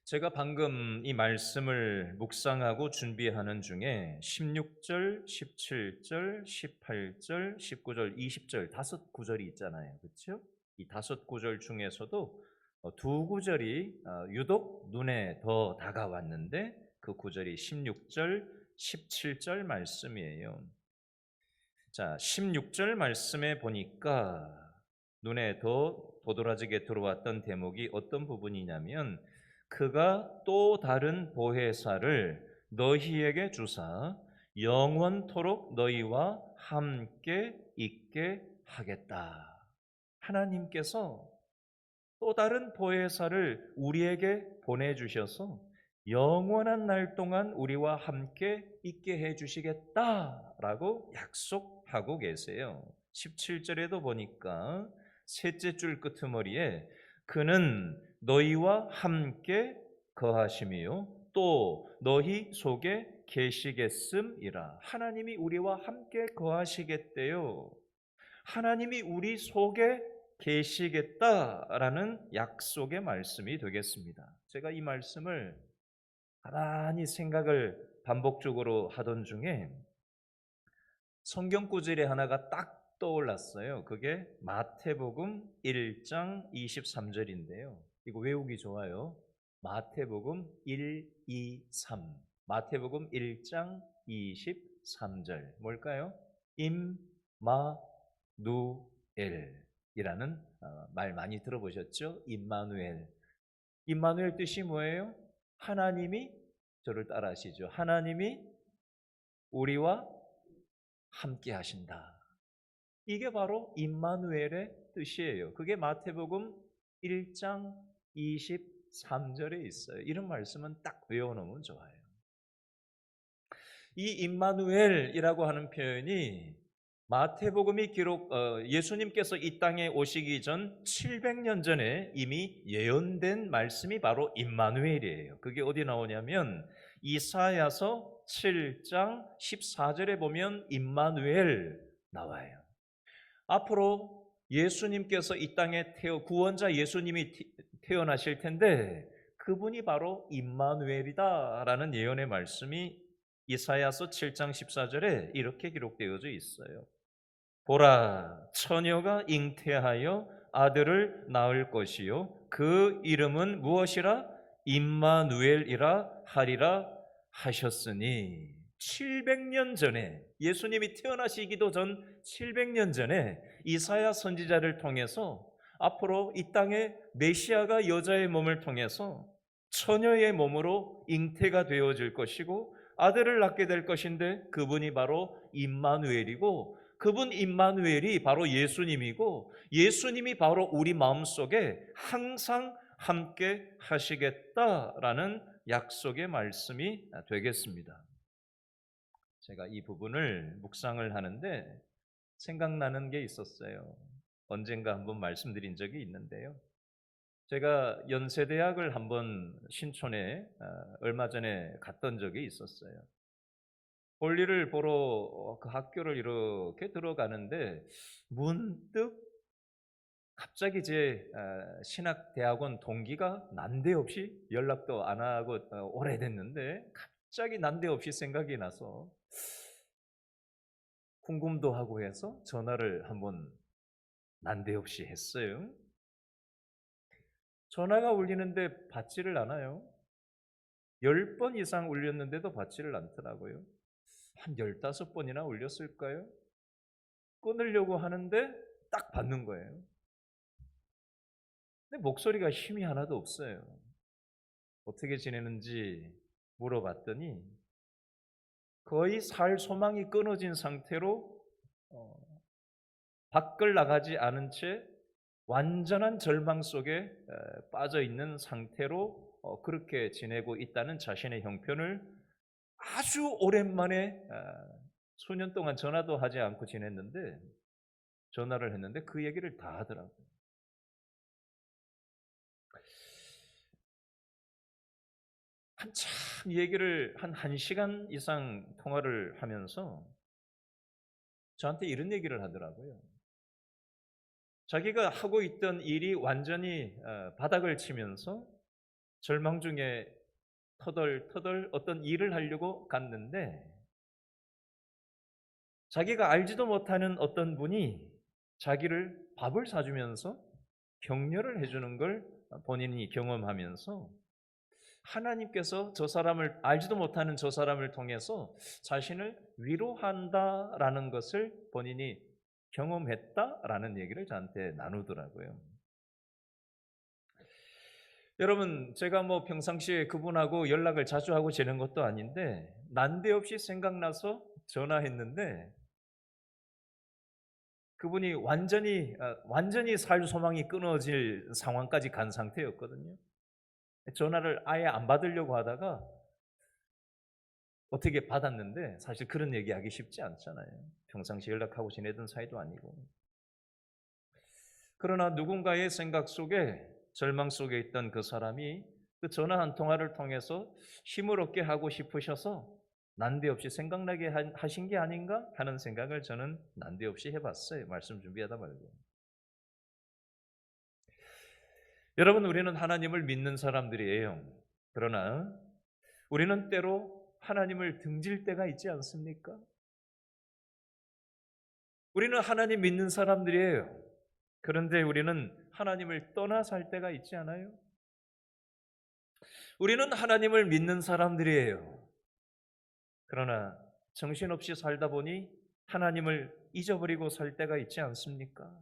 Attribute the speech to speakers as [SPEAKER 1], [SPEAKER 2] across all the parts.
[SPEAKER 1] 제가 방금 이 말씀을 묵상하고 준비하는 중에 16절, 17절, 18절, 19절, 20절 다섯 구절이 있잖아요. 그렇죠? 이 다섯 구절 중에서도 두 구절이 유독 눈에 더 다가왔는데 그 구절이 16절, 17절 말씀이에요. 자, 16절 말씀에 보니까 눈에 더 도드라지게 들어왔던 대목이 어떤 부분이냐면 그가 또 다른 보혜사를 너희에게 주사 영원토록 너희와 함께 있게 하겠다. 하나님께서 또 다른 보혜사를 우리에게 보내주셔서 영원한 날 동안 우리와 함께 있게 해주시겠다라고 약속하고 계세요. 17절에도 보니까 셋째 줄 끄트머리에 그는 너희와 함께 거하심이요 또 너희 속에 계시겠음이라. 하나님이 우리와 함께 거하시겠대요. 하나님이 우리 속에 계시겠다라는 약속의 말씀이 되겠습니다. 제가 이 말씀을 가만히 생각을 반복적으로 하던 중에 성경 구절이 하나가 딱 떠올랐어요. 그게 마태복음 1장 23절인데요. 이거 외우기 좋아요. 마태복음 1, 2, 3. 마태복음 1장 23절. 뭘까요? 임마누엘이라는 말 많이 들어보셨죠? 임마누엘. 임마누엘 뜻이 뭐예요? 하나님이 저를 따라하시죠. 하나님이 우리와 함께 하신다. 이게 바로 임마누엘의 뜻이에요. 그게 마태복음 1장 23절에 있어요. 이런 말씀은 딱 외워놓으면 좋아요. 이 임마누엘이라고 하는 표현이 마태복음이 예수님께서 이 땅에 오시기 전 700년 전에 이미 예언된 말씀이 바로 임마누엘이에요. 그게 어디 나오냐면 이사야서 7장 14절에 보면 임마누엘 나와요. 앞으로 예수님께서 이 땅에 구원자 예수님이 태어나실 텐데 그분이 바로 임마누엘이다라는 예언의 말씀이 이사야서 7장 14절에 이렇게 기록되어져 있어요. 보라, 처녀가 잉태하여 아들을 낳을 것이요 그 이름은 무엇이라? 임마누엘이라 하리라 하셨으니 700년 전에 예수님이 태어나시기도 전 700년 전에 이사야 선지자를 통해서 앞으로 이 땅에 메시아가 여자의 몸을 통해서 처녀의 몸으로 잉태가 되어질 것이고 아들을 낳게 될 것인데 그분이 바로 임마누엘이고 그분 임마누엘이 바로 예수님이고 예수님이 바로 우리 마음속에 항상 함께 하시겠다라는 약속의 말씀이 되겠습니다. 제가 이 부분을 묵상을 하는데 생각나는 게 있었어요. 언젠가 한번 말씀드린 적이 있는데요. 제가 연세대학을 한번 신촌에 얼마 전에 갔던 적이 있었어요. 볼일을 보러 그 학교를 이렇게 들어가는데 문득 갑자기 제 신학대학원 동기가 난데없이 연락도 안 하고 오래됐는데 갑자기 난데없이 생각이 나서 궁금도 하고 해서 전화를 한번 난데없이 했어요. 전화가 울리는데 받지를 않아요. 10번 이상 울렸는데도 받지를 않더라고요. 한 15번이나 울렸을까요? 끊으려고 하는데 딱 받는 거예요. 근데 목소리가 힘이 하나도 없어요. 어떻게 지내는지 물어봤더니 거의 살 소망이 끊어진 상태로 밖을 나가지 않은 채 완전한 절망 속에 빠져 있는 상태로 그렇게 지내고 있다는 자신의 형편을 아주 오랜만에 수년 동안 전화도 하지 않고 지냈는데 전화를 했는데 그 얘기를 다 하더라고요. 한참 얘기를 한 1시간 이상 통화를 하면서 저한테 이런 얘기를 하더라고요. 자기가 하고 있던 일이 완전히 바닥을 치면서 절망 중에 터덜터덜 어떤 일을 하려고 갔는데 자기가 알지도 못하는 어떤 분이 자기를 밥을 사주면서 격려를 해주는 걸 본인이 경험하면서 하나님께서 저 사람을 알지도 못하는 저 사람을 통해서 자신을 위로한다라는 것을 본인이 경험했다라는 얘기를 저한테 나누더라고요. 여러분, 제가 뭐 평상시에 그분하고 연락을 자주 하고 지낸 것도 아닌데 난데없이 생각나서 전화했는데 그분이 완전히 살 소망이 끊어질 상황까지 간 상태였거든요. 전화를 아예 안 받으려고 하다가 어떻게 받았는데 사실 그런 얘기하기 쉽지 않잖아요. 평상시 연락하고 지내던 사이도 아니고. 그러나 누군가의 생각 속에 절망 속에 있던 그 사람이 그 전화 한 통화를 통해서 힘을 얻게 하고 싶으셔서 난데없이 생각나게 하신 게 아닌가 하는 생각을 저는 난데없이 해봤어요. 말씀 준비하다 말고. 여러분, 우리는 하나님을 믿는 사람들이에요. 그러나 우리는 때로 하나님을 등질 때가 있지 않습니까? 우리는 하나님 믿는 사람들이에요. 그런데 우리는 하나님을 떠나 살 때가 있지 않아요? 우리는 하나님을 믿는 사람들이에요. 그러나 정신없이 살다 보니 하나님을 잊어버리고 살 때가 있지 않습니까?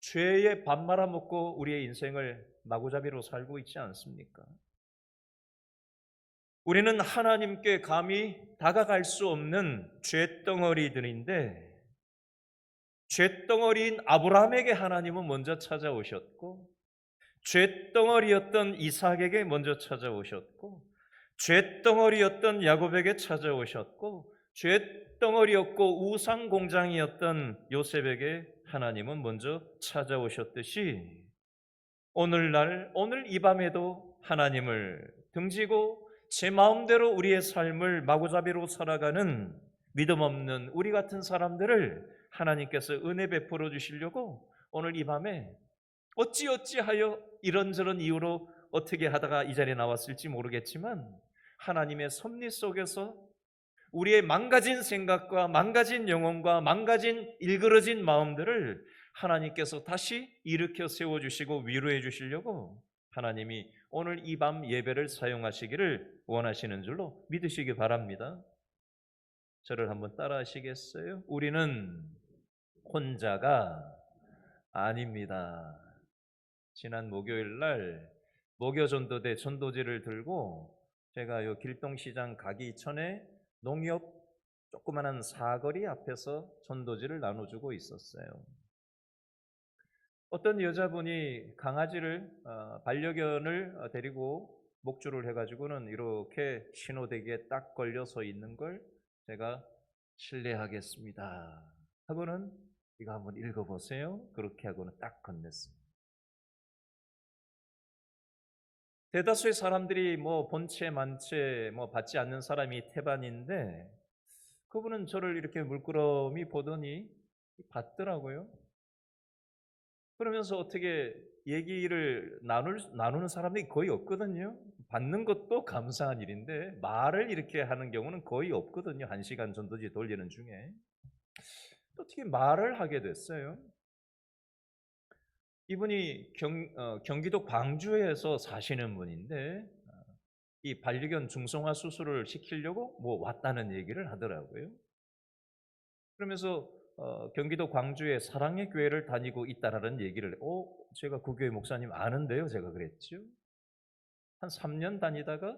[SPEAKER 1] 죄에 밥 말아먹고 우리의 인생을 마구잡이로 살고 있지 않습니까? 우리는 하나님께 감히 다가갈 수 없는 죄덩어리들인데 죄덩어리인 아브라함에게 하나님은 먼저 찾아오셨고 죄덩어리였던 이삭에게 먼저 찾아오셨고 죄덩어리였던 야곱에게 찾아오셨고 죄덩어리였고 우상공장이었던 요셉에게 하나님은 먼저 찾아오셨듯이 오늘 이 밤에도 하나님을 등지고 제 마음대로 우리의 삶을 마구잡이로 살아가는 믿음 없는 우리 같은 사람들을 하나님께서 은혜 베풀어 주시려고 오늘 이 밤에 어찌하여 이런저런 이유로 어떻게 하다가 이 자리에 나왔을지 모르겠지만 하나님의 섭리 속에서 우리의 망가진 생각과 망가진 영혼과 망가진 일그러진 마음들을 하나님께서 다시 일으켜 세워주시고 위로해 주시려고 하나님이 오늘 이 밤 예배를 사용하시기를 원하시는 줄로 믿으시기 바랍니다. 저를 한번 따라 하시겠어요? 우리는 혼자가 아닙니다. 지난 목요일 날 목요전도대 전도지를 들고 제가 요 길동시장 가기 전에 농협 조그마한 사거리 앞에서 전도지를 나눠주고 있었어요. 어떤 여자분이 강아지를 반려견을 데리고 목줄을 해가지고는 이렇게 신호대기에 딱 걸려 서 있는 걸 제가 실례하겠습니다 하고는 이거 한번 읽어보세요. 그렇게 하고는 딱 건넸습니다. 대다수의 사람들이 뭐 본체 만체 뭐 받지 않는 사람이 태반인데 그분은 저를 이렇게 물끄러미 보더니 받더라고요. 그러면서 어떻게 얘기를 나누는 사람이 거의 없거든요. 받는 것도 감사한 일인데 말을 이렇게 하는 경우는 거의 없거든요. 1시간 전도지 돌리는 중에. 어떻게 말을 하게 됐어요? 이분이 경기도 광주에서 사시는 분인데 이 반려견 중성화 수술을 시키려고 뭐 왔다는 얘기를 하더라고요. 그러면서 경기도 광주에 사랑의 교회를 다니고 있다라는 얘기를 제가 그 교회 목사님 아는데요. 제가 그랬죠. 한 3년 다니다가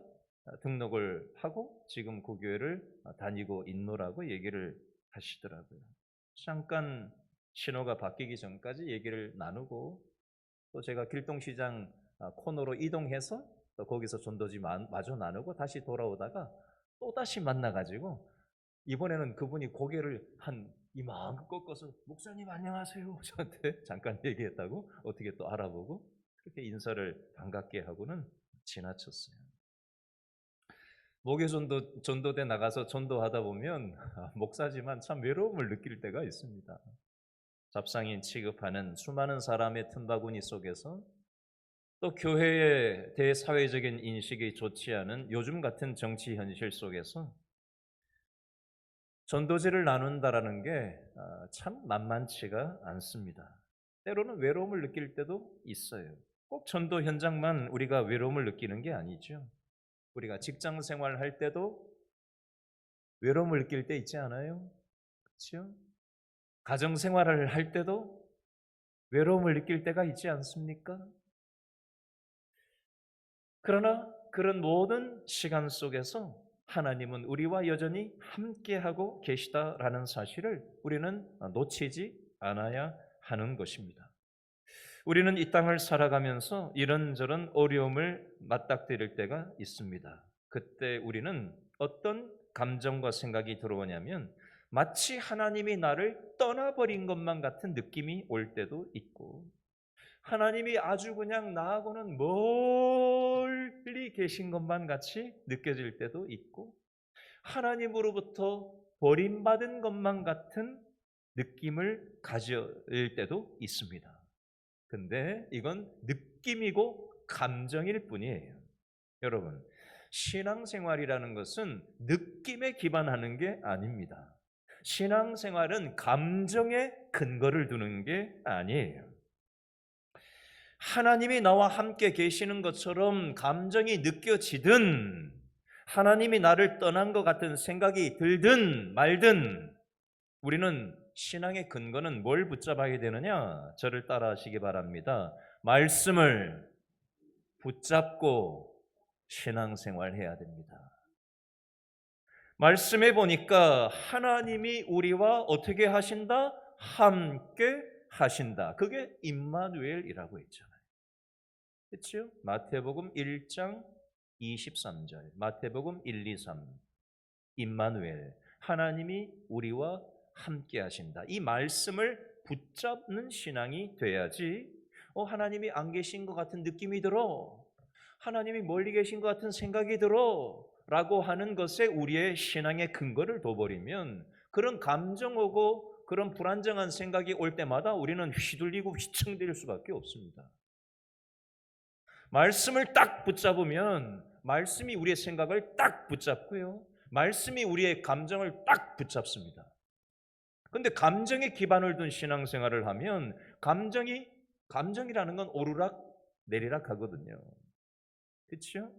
[SPEAKER 1] 등록을 하고 지금 그 교회를 다니고 있노라고 얘기를 하시더라고요. 잠깐 신호가 바뀌기 전까지 얘기를 나누고 또 제가 길동시장 코너로 이동해서 또 거기서 전도지 마저 나누고 다시 돌아오다가 또 다시 만나가지고 이번에는 그분이 고개를 한 이만큼 꺾어서 목사님 안녕하세요 저한테 잠깐 얘기했다고 어떻게 또 알아보고 그렇게 인사를 반갑게 하고는 지나쳤어요. 전도대 나가서 전도하다 보면 목사지만 참 외로움을 느낄 때가 있습니다. 잡상인 취급하는 수많은 사람의 틈바구니 속에서 또 교회의 대사회적인 인식이 좋지 않은 요즘 같은 정치 현실 속에서 전도지를 나눈다라는 게 참 만만치가 않습니다. 때로는 외로움을 느낄 때도 있어요. 꼭 전도 현장만 우리가 외로움을 느끼는 게 아니죠. 우리가 직장 생활할 때도 외로움을 느낄 때 있지 않아요? 그렇죠? 가정 생활을 할 때도 외로움을 느낄 때가 있지 않습니까? 그러나 그런 모든 시간 속에서 하나님은 우리와 여전히 함께하고 계시다라는 사실을 우리는 놓치지 않아야 하는 것입니다. 우리는 이 땅을 살아가면서 이런저런 어려움을 맞닥뜨릴 때가 있습니다. 그때 우리는 어떤 감정과 생각이 들어오냐면 마치 하나님이 나를 떠나버린 것만 같은 느낌이 올 때도 있고, 하나님이 아주 그냥 나하고는 멀리 계신 것만 같이 느껴질 때도 있고, 하나님으로부터 버림받은 것만 같은 느낌을 가질 때도 있습니다. 근데 이건 느낌이고 감정일 뿐이에요. 여러분, 신앙생활이라는 것은 느낌에 기반하는 게 아닙니다. 신앙생활은 감정에 근거를 두는 게 아니에요. 하나님이 나와 함께 계시는 것처럼 감정이 느껴지든, 하나님이 나를 떠난 것 같은 생각이 들든 말든, 우리는 신앙의 근거는 뭘 붙잡아야 되느냐? 저를 따라 하시기 바랍니다. 말씀을 붙잡고 신앙생활 해야 됩니다. 말씀해 보니까 하나님이 우리와 어떻게 하신다? 함께 하신다. 그게 임마누엘이라고 했잖아요. 그렇죠? 마태복음 1장 23절, 마태복음 1, 2, 3, 임마누엘, 하나님이 우리와 함께 하신다. 이 말씀을 붙잡는 신앙이 돼야지 하나님이 안 계신 것 같은 느낌이 들어, 하나님이 멀리 계신 것 같은 생각이 들어 라고 하는 것에 우리의 신앙의 근거를 둬버리면, 그런 감정 오고 그런 불안정한 생각이 올 때마다 우리는 휘둘리고 휘청댈 수밖에 없습니다. 말씀을 딱 붙잡으면 말씀이 우리의 생각을 딱 붙잡고요, 말씀이 우리의 감정을 딱 붙잡습니다. 근데 감정에 기반을 둔 신앙생활을 하면 감정이라는 건 오르락 내리락 하거든요. 그렇죠?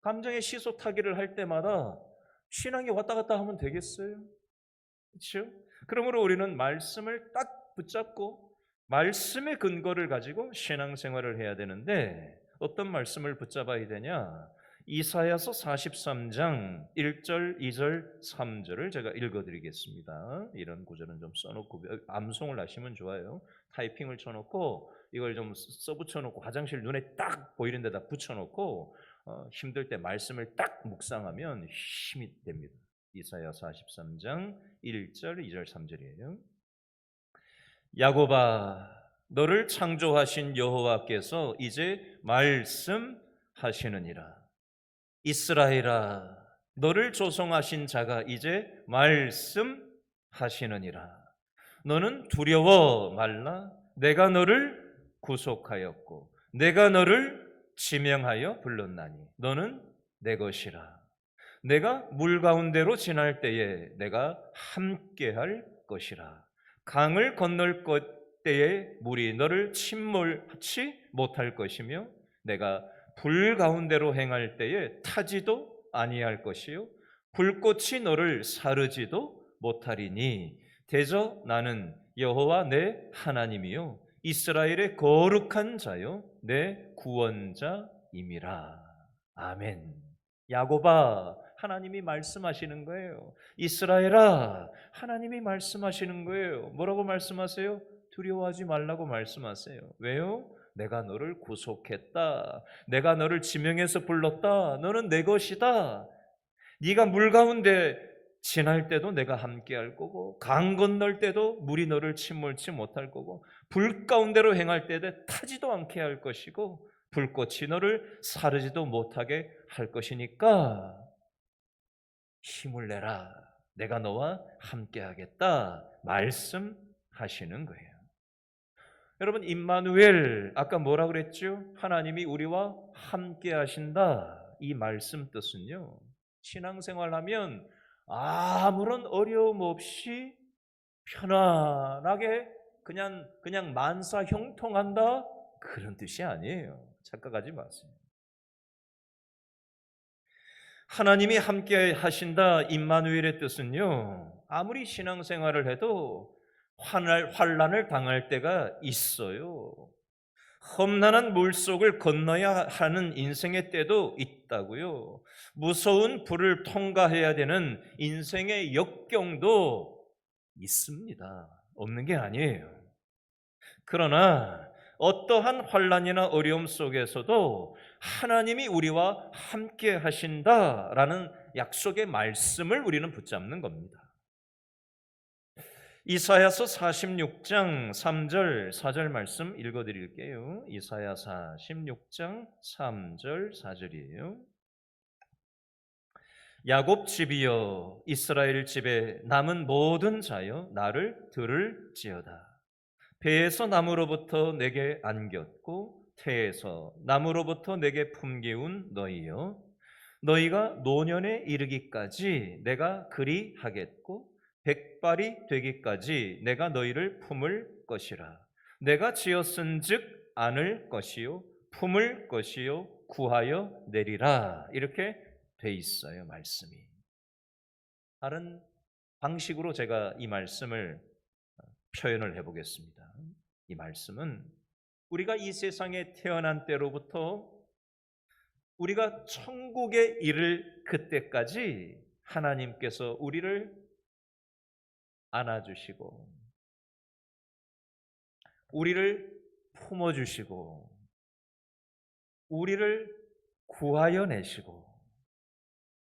[SPEAKER 1] 감정의 시소타기를 할 때마다 신앙이 왔다 갔다 하면 되겠어요? 그렇죠? 그러므로 우리는 말씀을 딱 붙잡고 말씀의 근거를 가지고 신앙생활을 해야 되는데, 어떤 말씀을 붙잡아야 되냐? 이사야서 43장 1절, 2절, 3절을 제가 읽어드리겠습니다. 이런 구절은 좀 써놓고 암송을 하시면 좋아요. 타이핑을 쳐놓고 이걸 좀 써붙여놓고 화장실 눈에 딱 보이는 데다 붙여놓고 힘들 때 말씀을 딱 묵상하면 힘이 됩니다. 이사야 43장 1절, 2절, 3절이에요. 야곱아, 너를 창조하신 여호와께서 이제 말씀하시느니라. 이스라엘아, 너를 조성하신 자가 이제 말씀하시느니라. 너는 두려워 말라. 내가 너를 구속하였고 내가 너를 지명하여 불렀나니 너는 내 것이라. 내가 물 가운데로 지날 때에 내가 함께할 것이라. 강을 건널 때에 물이 너를 침몰치 못할 것이며 내가 불 가운데로 행할 때에 타지도 아니할 것이요 불꽃이 너를 사르지도 못하리니 대저 나는 여호와 내 하나님이요 이스라엘의 거룩한 자요 내 구원자임이라. 아멘. 야곱아, 하나님이 말씀하시는 거예요. 이스라엘아, 하나님이 말씀하시는 거예요. 뭐라고 말씀하세요? 두려워하지 말라고 말씀하세요. 왜요? 내가 너를 구속했다. 내가 너를 지명해서 불렀다. 너는 내 것이다. 네가 물 가운데 지날 때도 내가 함께할 거고, 강 건널 때도 물이 너를 침몰치 못할 거고, 불 가운데로 행할 때에 타지도 않게 할 것이고, 불꽃이 너를 사르지도 못하게 할 것이니까 힘을 내라. 내가 너와 함께하겠다 말씀하시는 거예요. 여러분 임마누엘 아까 뭐라 그랬죠? 하나님이 우리와 함께 하신다. 이 말씀 뜻은요. 신앙생활하면 아무런 어려움 없이 편안하게 그냥 만사 형통한다 그런 뜻이 아니에요. 착각하지 마세요. 하나님이 함께 하신다 임마누엘의 뜻은요. 아무리 신앙생활을 해도 환난을 당할 때가 있어요. 험난한 물속을 건너야 하는 인생의 때도 있다고요. 무서운 불을 통과해야 되는 인생의 역경도 있습니다. 없는 게 아니에요. 그러나 어떠한 환난이나 어려움 속에서도 하나님이 우리와 함께 하신다라는 약속의 말씀을 우리는 붙잡는 겁니다. 이사야서 46장 3절 4절 말씀 읽어드릴게요. 이사야 46장 3절 4절이에요. 야곱 집이여 이스라엘 집에 남은 모든 자여 나를 들을지어다. 배에서 나무로부터 내게 안겼고 태에서 나무로부터 내게 품기운 너희여 너희가 노년에 이르기까지 내가 그리 하겠고 백발이 되기까지 내가 너희를 품을 것이라. 내가 지었은즉 안을 것이요 품을 것이요 구하여 내리라. 이렇게 돼 있어요, 말씀이. 다른 방식으로 제가 이 말씀을 표현을 해보겠습니다. 이 말씀은 우리가 이 세상에 태어난 때로부터 우리가 천국에 이를 그때까지 하나님께서 우리를 안아주시고 우리를 품어주시고 우리를 구하여 내시고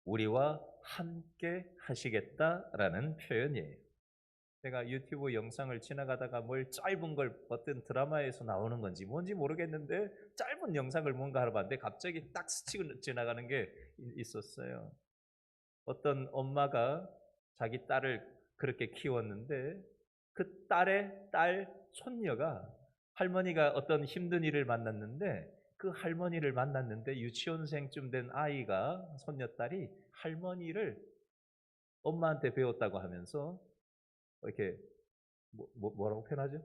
[SPEAKER 1] 우리와 함께 하시겠다라는 표현이에요. 제가 유튜브 영상을 지나가다가 뭘 짧은 걸 어떤 드라마에서 나오는 건지 뭔지 모르겠는데 짧은 영상을 뭔가 하러 봤는데 갑자기 딱 스치고 지나가는 게 있었어요. 어떤 엄마가 자기 딸을 그렇게 키웠는데 그 딸의 딸 손녀가 할머니가 어떤 힘든 일을 만났는데 그 할머니를 만났는데 유치원생쯤 된 아이가 손녀딸이 할머니를 엄마한테 배웠다고 하면서 이렇게 뭐라고 표현하죠?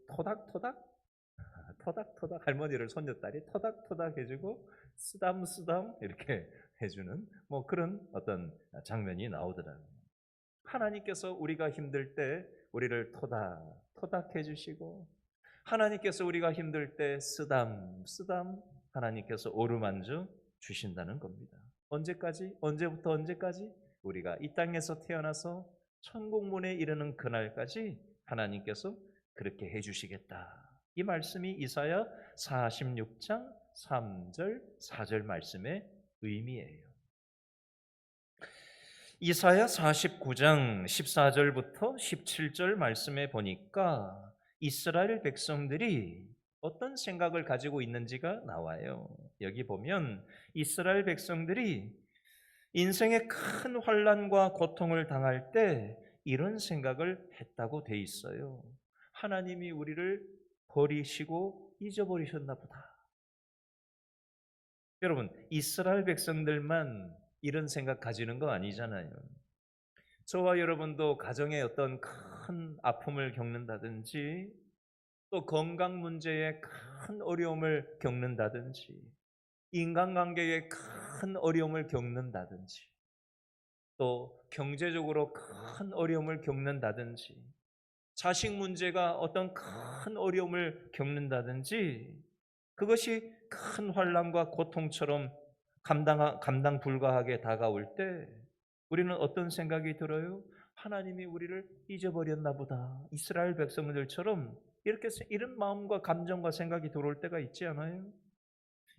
[SPEAKER 1] 토닥토닥? 토닥토닥 할머니를 손녀딸이 토닥토닥 해주고 쓰담쓰담 이렇게 해주는 그런 어떤 장면이 나오더라고요. 하나님께서 우리가 힘들 때 우리를 토닥토닥 해주시고 하나님께서 우리가 힘들 때 쓰담쓰담 하나님께서 오르만져 주신다는 겁니다. 언제까지? 언제부터 언제까지? 우리가 이 땅에서 태어나서 천국문에 이르는 그날까지 하나님께서 그렇게 해주시겠다. 이 말씀이 이사야 46장 3절 4절 말씀의 의미예요. 이사야 49장 14절부터 17절 말씀에 보니까 이스라엘 백성들이 어떤 생각을 가지고 있는지가 나와요. 여기 보면 이스라엘 백성들이 인생의 큰 환난과 고통을 당할 때 이런 생각을 했다고 돼 있어요. 하나님이 우리를 버리시고 잊어버리셨나 보다. 여러분, 이스라엘 백성들만 이런 생각 가지는 거 아니잖아요. 저와 여러분도 가정에 어떤 큰 아픔을 겪는다든지 또 건강 문제에 큰 어려움을 겪는다든지 인간관계에 큰 어려움을 겪는다든지 또 경제적으로 큰 어려움을 겪는다든지 자식 문제가 어떤 큰 어려움을 겪는다든지 그것이 큰 환난과 고통처럼 감당 불가하게 다가올 때 우리는 어떤 생각이 들어요? 하나님이 우리를 잊어버렸나 보다. 이스라엘 백성들처럼 이런 마음과 감정과 생각이 들어올 때가 있지 않아요?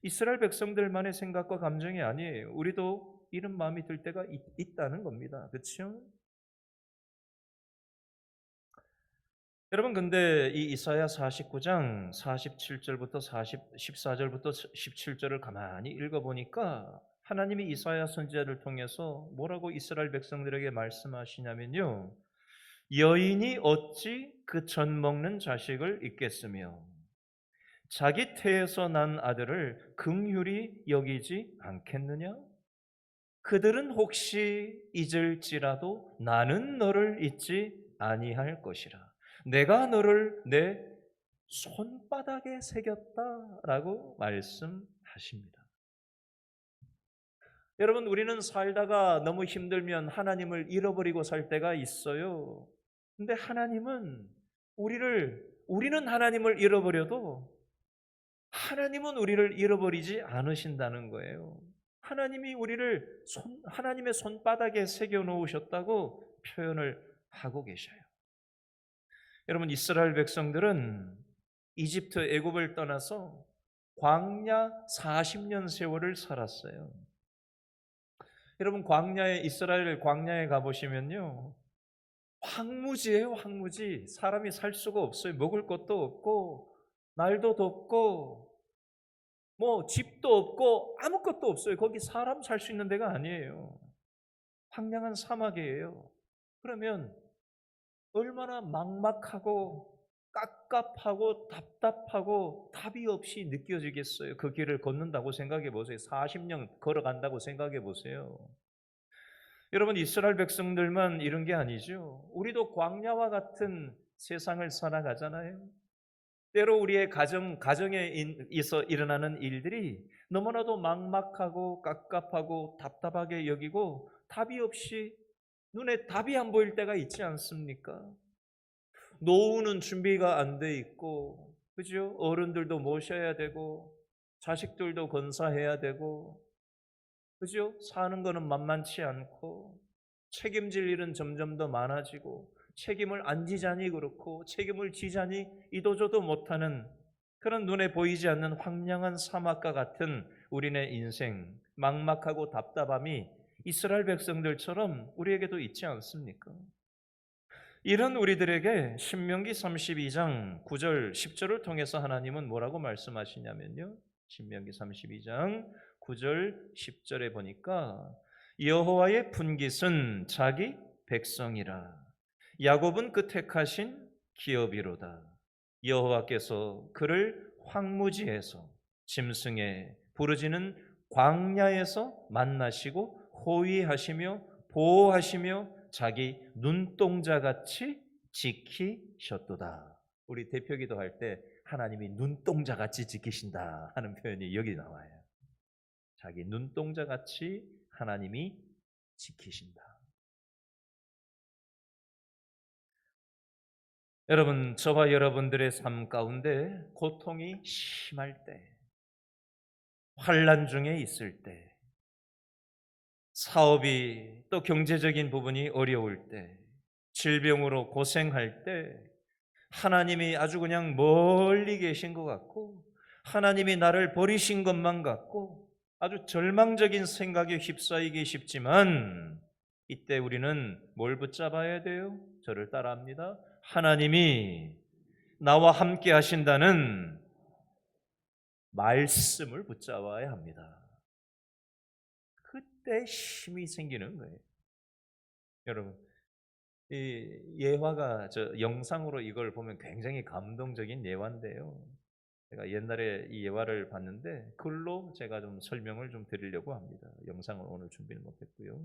[SPEAKER 1] 이스라엘 백성들만의 생각과 감정이 아니에요. 우리도 이런 마음이 들 때가 있다는 겁니다. 그렇죠? 여러분 근데 이 이사야 49장 47절부터 14절부터 17절을 가만히 읽어보니까 하나님이 이사야 선지자를 통해서 뭐라고 이스라엘 백성들에게 말씀하시냐면요. 여인이 어찌 그 젖 먹는 자식을 잊겠으며 자기 태에서 난 아들을 긍휼히 여기지 않겠느냐? 그들은 혹시 잊을지라도 나는 너를 잊지 아니할 것이라. 내가 너를 내 손바닥에 새겼다라고 말씀하십니다. 여러분, 우리는 살다가 너무 힘들면 하나님을 잃어버리고 살 때가 있어요. 근데 우리는 하나님을 잃어버려도 하나님은 우리를 잃어버리지 않으신다는 거예요. 하나님의 손바닥에 새겨 놓으셨다고 표현을 하고 계셔요. 여러분, 이스라엘 백성들은 이집트 애굽을 떠나서 광야 40년 세월을 살았어요. 여러분, 이스라엘 광야에 가보시면요, 황무지예요, 황무지. 사람이 살 수가 없어요. 먹을 것도 없고, 날도 덥고, 집도 없고, 아무것도 없어요. 거기 사람 살 수 있는 데가 아니에요. 황량한 사막이에요. 그러면 얼마나 막막하고 깝깝하고 답답하고 답이 없이 느껴지겠어요. 그 길을 걷는다고 생각해 보세요. 40년 걸어간다고 생각해 보세요. 여러분, 이스라엘 백성들만 이런 게 아니죠. 우리도 광야와 같은 세상을 살아가잖아요. 때로 우리의 가정에 있어 일어나는 일들이 너무나도 막막하고 깝깝하고 답답하게 여기고 답이 없이 눈에 답이 안 보일 때가 있지 않습니까? 노후는 준비가 안 돼 있고, 그죠? 어른들도 모셔야 되고, 자식들도 건사해야 되고, 그죠? 사는 거는 만만치 않고, 책임질 일은 점점 더 많아지고, 책임을 안 지자니 그렇고, 책임을 지자니 이도저도 못하는 그런 눈에 보이지 않는 황량한 사막과 같은 우리네 인생, 막막하고 답답함이 이스라엘 백성들처럼 우리에게도 있지 않습니까? 이런 우리들에게 신명기 32장 9절 10절을 통해서 하나님은 뭐라고 말씀하시냐면요, 신명기 32장 9절 10절에 보니까 여호와의 분깃은 자기 백성이라 야곱은 그 택하신 기업이로다. 여호와께서 그를 황무지에서 짐승에 부르짖는 광야에서 만나시고 호위하시며 보호하시며 자기 눈동자같이 지키셨도다. 우리 대표기도 할 때 하나님이 눈동자같이 지키신다 하는 표현이 여기 나와요. 자기 눈동자같이 하나님이 지키신다. 여러분, 저와 여러분들의 삶 가운데 고통이 심할 때, 환난 중에 있을 때, 사업이 또 경제적인 부분이 어려울 때, 질병으로 고생할 때 하나님이 아주 그냥 멀리 계신 것 같고 하나님이 나를 버리신 것만 같고 아주 절망적인 생각에 휩싸이기 쉽지만 이때 우리는 뭘 붙잡아야 돼요? 저를 따라합니다. 하나님이 나와 함께 하신다는 말씀을 붙잡아야 합니다. 그때 힘이 생기는 거예요. 여러분, 이 예화가 영상으로 이걸 보면 굉장히 감동적인 예화인데요. 제가 옛날에 이 예화를 봤는데 글로 제가 좀 설명을 좀 드리려고 합니다. 영상을 오늘 준비를 못했고요.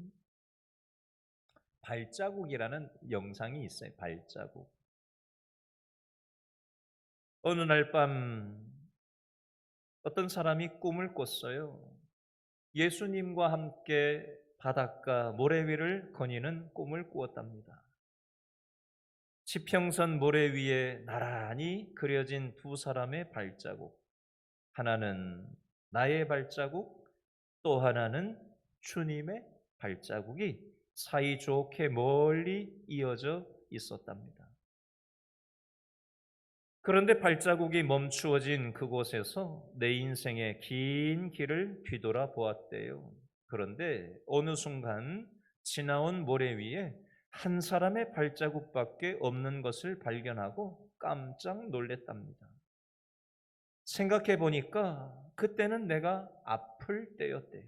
[SPEAKER 1] 발자국이라는 영상이 있어요. 발자국. 어느 날 밤 어떤 사람이 꿈을 꿨어요. 예수님과 함께 바닷가 모래 위를 거니는 꿈을 꾸었답니다. 지평선 모래 위에 나란히 그려진 두 사람의 발자국. 하나는 나의 발자국, 또 하나는 주님의 발자국이 사이좋게 멀리 이어져 있었답니다. 그런데 발자국이 멈추어진 그곳에서 내 인생의 긴 길을 뒤돌아 보았대요. 그런데 어느 순간 지나온 모래 위에 한 사람의 발자국밖에 없는 것을 발견하고 깜짝 놀랐답니다. 생각해 보니까 그때는 내가 아플 때였대요.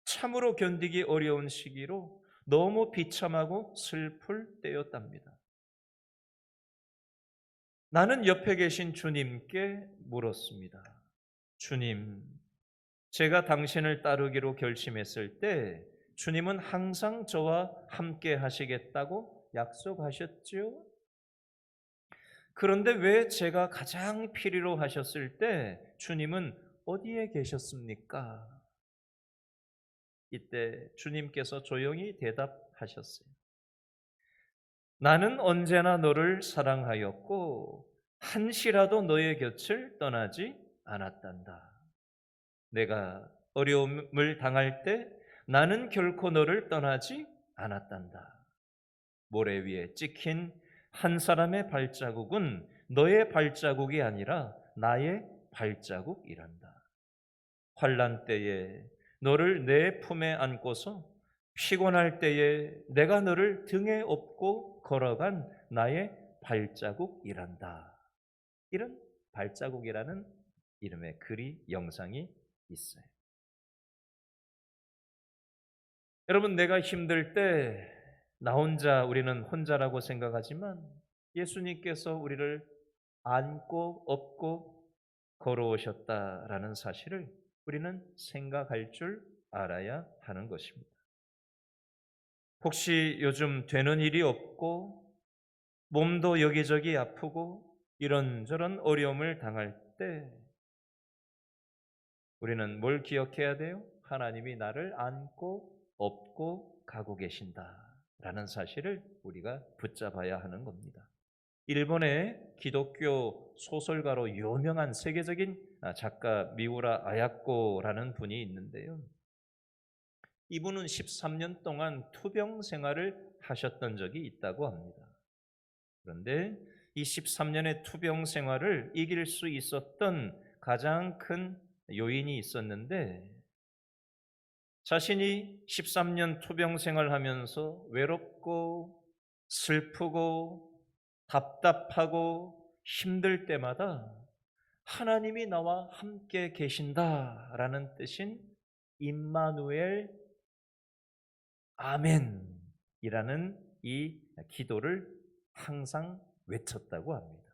[SPEAKER 1] 참으로 견디기 어려운 시기로 너무 비참하고 슬플 때였답니다. 나는 옆에 계신 주님께 물었습니다. 주님, 제가 당신을 따르기로 결심했을 때 주님은 항상 저와 함께 하시겠다고 약속하셨지요? 그런데 왜 제가 가장 필요로 하셨을 때 주님은 어디에 계셨습니까? 이때 주님께서 조용히 대답하셨어요. 나는 언제나 너를 사랑하였고 한시라도 너의 곁을 떠나지 않았단다. 내가 어려움을 당할 때 나는 결코 너를 떠나지 않았단다. 모래 위에 찍힌 한 사람의 발자국은 너의 발자국이 아니라 나의 발자국이란다. 환난 때에 너를 내 품에 안고서 피곤할 때에 내가 너를 등에 업고 걸어간 나의 발자국이란다. 이런 발자국이라는 이름의 글이 영상이 있어요. 여러분, 내가 힘들 때 나 혼자, 우리는 혼자라고 생각하지만 예수님께서 우리를 안고 업고 걸어오셨다라는 사실을 우리는 생각할 줄 알아야 하는 것입니다. 혹시 요즘 되는 일이 없고 몸도 여기저기 아프고 이런저런 어려움을 당할 때 우리는 뭘 기억해야 돼요? 하나님이 나를 안고 업고 가고 계신다라는 사실을 우리가 붙잡아야 하는 겁니다. 일본의 기독교 소설가로 유명한 세계적인 작가 미우라 아야코라는 분이 있는데요. 이분은 13년 동안 투병 생활을 하셨던 적이 있다고 합니다. 그런데 이 13년의 투병 생활을 이길 수 있었던 가장 큰 요인이 있었는데, 자신이 13년 투병 생활하면서 외롭고 슬프고 답답하고 힘들 때마다 하나님이 나와 함께 계신다라는 뜻인 임마누엘 아멘이라는 이 기도를 항상 외쳤다고 합니다.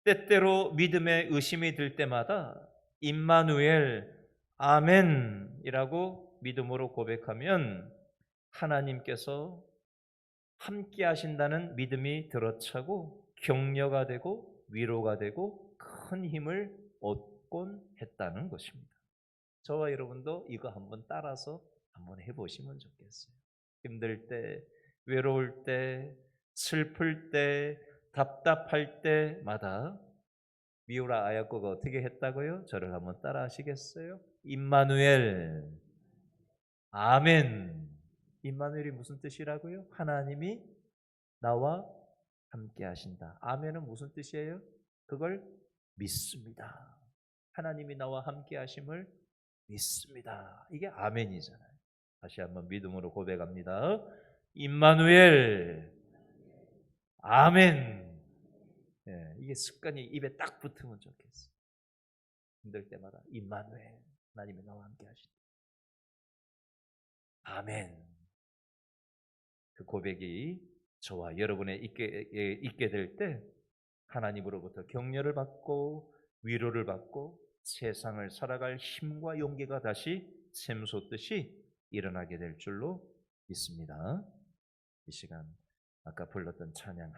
[SPEAKER 1] 때때로 믿음에 의심이 들 때마다 임마누엘 아멘이라고 믿음으로 고백하면 하나님께서 함께 하신다는 믿음이 들어차고 격려가 되고 위로가 되고 큰 힘을 얻곤 했다는 것입니다. 저와 여러분도 이거 한번 따라서 한번 해보시면 좋겠어요. 힘들 때, 외로울 때, 슬플 때, 답답할 때마다 미우라 아야코가 어떻게 했다고요? 저를 한번 따라 하시겠어요? 임마누엘 아멘. 임마누엘이 무슨 뜻이라고요? 하나님이 나와 함께 하신다. 아멘은 무슨 뜻이에요? 그걸 믿습니다. 하나님이 나와 함께 하심을 믿습니다. 이게 아멘이잖아요. 다시 한번 믿음으로 고백합니다. 임마누엘 아멘. 예, 이게 습관이 입에 딱 붙으면 좋겠어요. 힘들 때마다 임마누엘 하나님이 나와 함께 하신다. 아멘. 그 고백이 저와 여러분에 있게 될 때 하나님으로부터 격려를 받고 위로를 받고 세상을 살아갈 힘과 용기가 다시 샘솟듯이 일어나게 될 줄로 믿습니다. 이 시간 아까 불렀던 찬양